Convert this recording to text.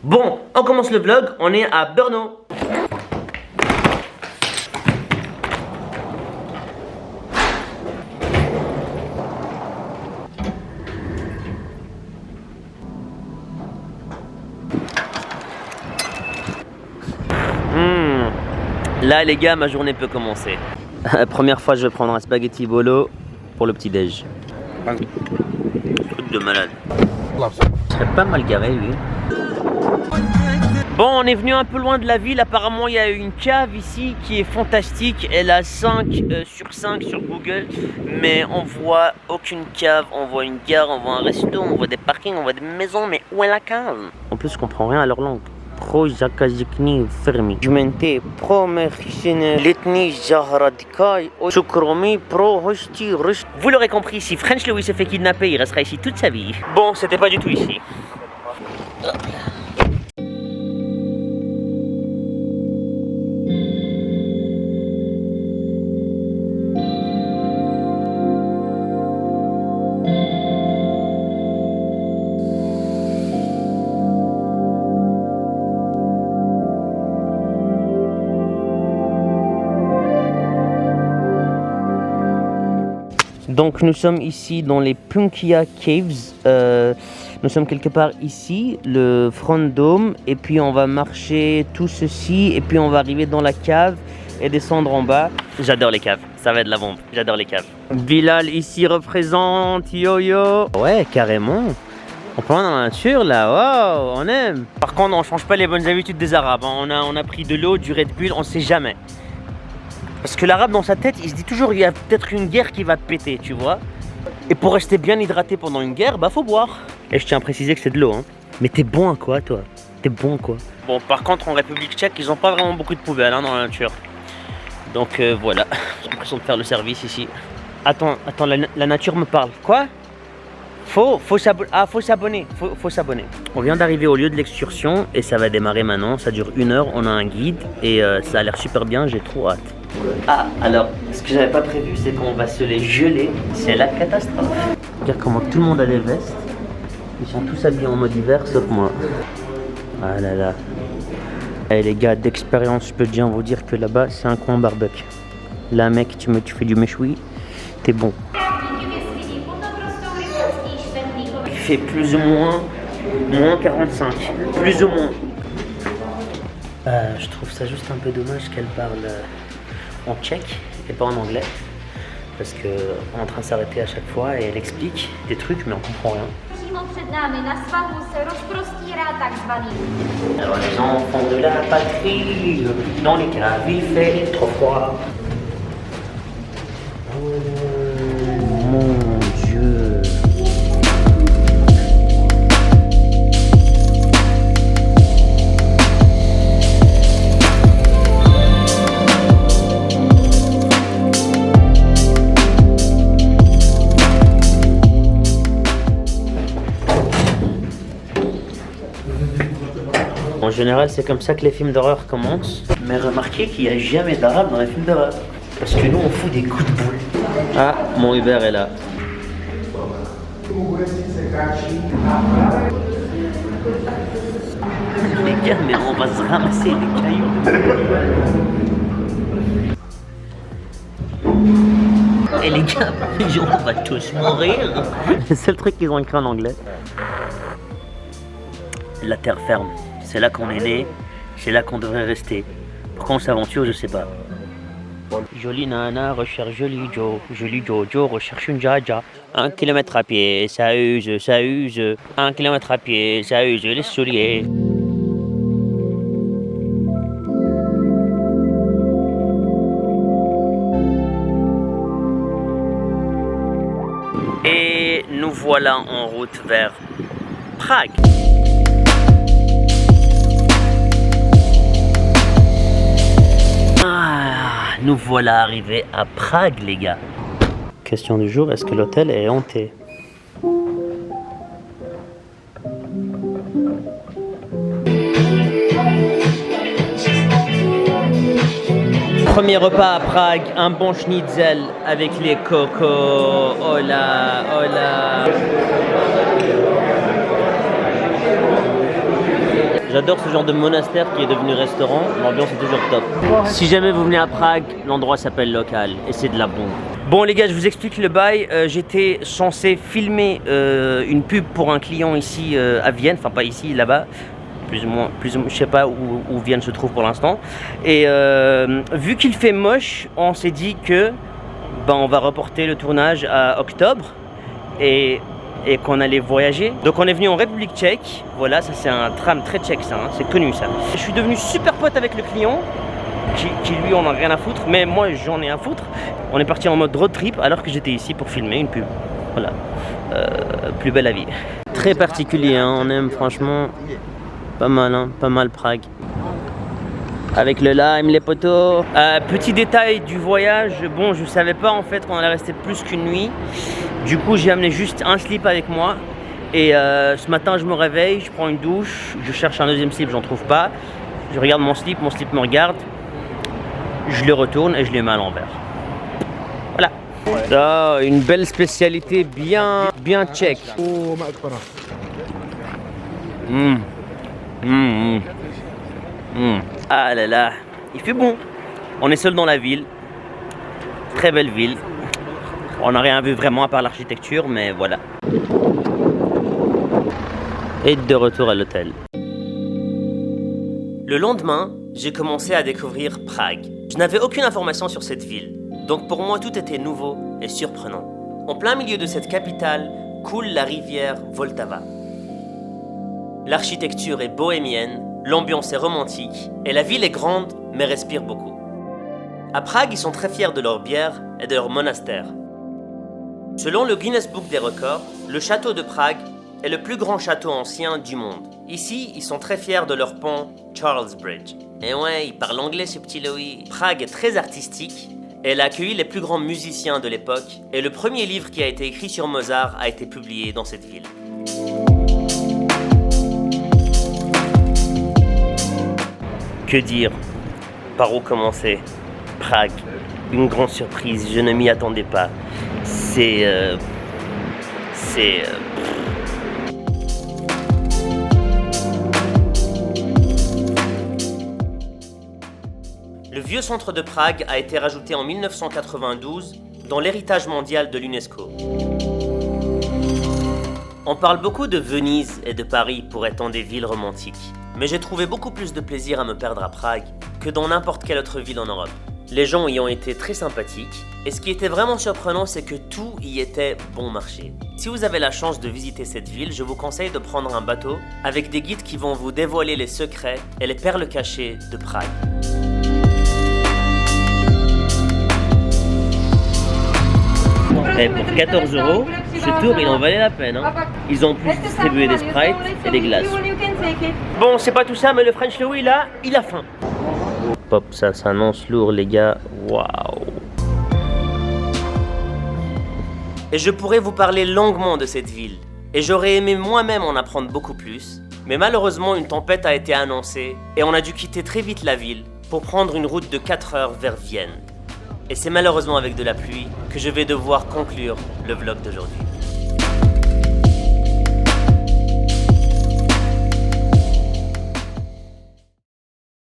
Bon, on commence le vlog, on est à Brno. Là les gars, ma journée peut commencer. Première fois je vais prendre un spaghetti bolo pour le petit déj. Truc de malade. Je serais pas mal garé lui. Bon, on est venu un peu loin de la ville. Apparemment, il y a une cave ici qui est fantastique. Elle a 5 sur 5 sur Google. Mais on voit aucune cave. On voit une gare, on voit un resto, on voit des parkings, on voit des maisons. Mais où est la cave? En plus, je comprends rien à leur langue. Pro Jakazikni fermi. Jumente pro merchine letni jahradkai chukromi pro hosti rush. Vous l'aurez compris, si French Louis se fait kidnapper, il restera ici toute sa vie. Bon, c'était pas du tout ici. Donc nous sommes ici dans les Punkia Caves, nous sommes quelque part ici, le Front Dome, et puis on va marcher tout ceci, et puis on va arriver dans la cave et descendre en bas. J'adore les caves, ça va être la bombe, j'adore les caves. Bilal ici représente, yo yo. Ouais, carrément, on peut aller dans la nature là, wow, on aime. Par contre on change pas les bonnes habitudes des Arabes, hein. On a pris de l'eau, du Red Bull, on sait jamais. Parce que l'arabe dans sa tête, il se dit toujours il y a peut-être une guerre qui va péter, tu vois. Et pour rester bien hydraté pendant une guerre, bah faut boire. Et je tiens à préciser que c'est de l'eau, hein. Mais t'es bon à quoi toi? T'es bon quoi? Bon, par contre en République tchèque, ils ont pas vraiment beaucoup de poubelles, hein, dans la nature. Donc voilà, j'ai l'impression de faire le service ici. Attends, la nature me parle. Quoi? Faut s'abonner. Faut s'abonner. On vient d'arriver au lieu de l'excursion et ça va démarrer maintenant. Ça dure 1 heure, on a un guide et ça a l'air super bien, j'ai trop hâte. Ah, alors, ce que j'avais pas prévu, c'est qu'on va se les geler. C'est la catastrophe. Regarde comment tout le monde a des vestes. Ils sont tous habillés en mode hiver, sauf moi. Ah là là. Eh les gars, d'expérience, je peux bien vous dire que là-bas, c'est un coin barbecue. Là, mec, tu fais du méchoui, t'es bon. Il fait plus ou moins 45. Plus ou moins. Je trouve ça juste un peu dommage qu'elle parle en tchèque et pas en anglais, parce qu'on est en train de s'arrêter à chaque fois et elle explique des trucs mais on comprend rien. Alors les enfants de la patrie, dans les caves il fait trop froid. Oh mon Dieu. En général, c'est comme ça que les films d'horreur commencent. Mais remarquez qu'il n'y a jamais d'arabe dans les films d'horreur. Parce que nous, on fout des coups de boule. Ah, mon Uber est là. Les gars, mais on va se ramasser des cailloux. Et les gars, on va tous mourir. Le seul truc qu'ils ont écrit en anglais. La terre ferme. C'est là qu'on est né, c'est là qu'on devrait rester. Pourquoi on s'aventure, je sais pas. Jolie nana recherche joli Jojo recherche une Jaja. 1 kilomètre à pied, ça use, ça use. 1 kilomètre à pied, ça use les souliers. Et nous voilà en route vers Prague. Nous voilà arrivés à Prague, les gars. Question du jour, est-ce que l'hôtel est hanté? Premier repas à Prague, un bon schnitzel avec les cocos. Oh là, oh là. J'adore ce genre de monastère qui est devenu restaurant. L'ambiance est toujours top. Si jamais vous venez à Prague, l'endroit s'appelle Local et c'est de la bombe. Bon les gars, je vous explique le bail. J'étais censé filmer une pub pour un client ici à Vienne. Enfin pas ici, là-bas. Plus ou moins, je sais pas où Vienne se trouve pour l'instant. Et vu qu'il fait moche, on s'est dit que on va reporter le tournage à octobre et qu'on allait voyager. Donc on est venu en République tchèque. Voilà, ça c'est un tram très tchèque ça, hein, c'est connu ça. Je suis devenu super pote avec le client qui lui en a rien à foutre, mais moi j'en ai à foutre. On est parti en mode road trip alors que j'étais ici pour filmer une pub. Voilà, plus belle la vie. Très particulier, hein, on aime franchement. Pas mal, hein, pas mal Prague. Avec le lime, les poteaux. Petit détail du voyage, bon, je savais pas en fait qu'on allait rester plus qu'une nuit. Du coup, j'ai amené juste un slip avec moi. Et ce matin, je me réveille, je prends une douche, je cherche un deuxième slip, j'en trouve pas. Je regarde mon slip me regarde. Je le retourne et je le mets à l'envers. Voilà. Ça, une belle spécialité bien tchèque. Ah là là, il fait bon. On est seul dans la ville. Très belle ville. On n'a rien vu vraiment à part l'architecture, mais voilà. Et de retour à l'hôtel. Le lendemain, j'ai commencé à découvrir Prague. Je n'avais aucune information sur cette ville, donc pour moi tout était nouveau et surprenant. En plein milieu de cette capitale coule la rivière Vltava. L'architecture est bohémienne, l'ambiance est romantique et la ville est grande mais respire beaucoup. À Prague, ils sont très fiers de leur bière et de leur monastère. Selon le Guinness Book des records, le château de Prague est le plus grand château ancien du monde. Ici, ils sont très fiers de leur pont Charles Bridge. Et ouais, il parle anglais ce petit Louis. Prague est très artistique. Elle a accueilli les plus grands musiciens de l'époque et le premier livre qui a été écrit sur Mozart a été publié dans cette ville. Que dire? Par où commencer? Prague, une grande surprise, je ne m'y attendais pas. Le vieux centre de Prague a été rajouté en 1992 dans l'héritage mondial de l'UNESCO. On parle beaucoup de Venise et de Paris pour étant des villes romantiques, mais j'ai trouvé beaucoup plus de plaisir à me perdre à Prague que dans n'importe quelle autre ville en Europe. Les gens y ont été très sympathiques, et ce qui était vraiment surprenant, c'est que tout y était bon marché. Si vous avez la chance de visiter cette ville, je vous conseille de prendre un bateau avec des guides qui vont vous dévoiler les secrets et les perles cachées de Prague. Et pour 14 €, ce tour il en valait la peine. Hein. Ils ont en plus distribué des Sprites et des glaces. Bon, c'est pas tout ça, mais le French Louis là, il a faim. Pop, ça s'annonce lourd les gars, waouh. Et je pourrais vous parler longuement de cette ville. Et j'aurais aimé moi-même en apprendre beaucoup plus. Mais malheureusement, une tempête a été annoncée et on a dû quitter très vite la ville pour prendre une route de 4 heures vers Vienne. Et c'est malheureusement avec de la pluie que je vais devoir conclure le vlog d'aujourd'hui.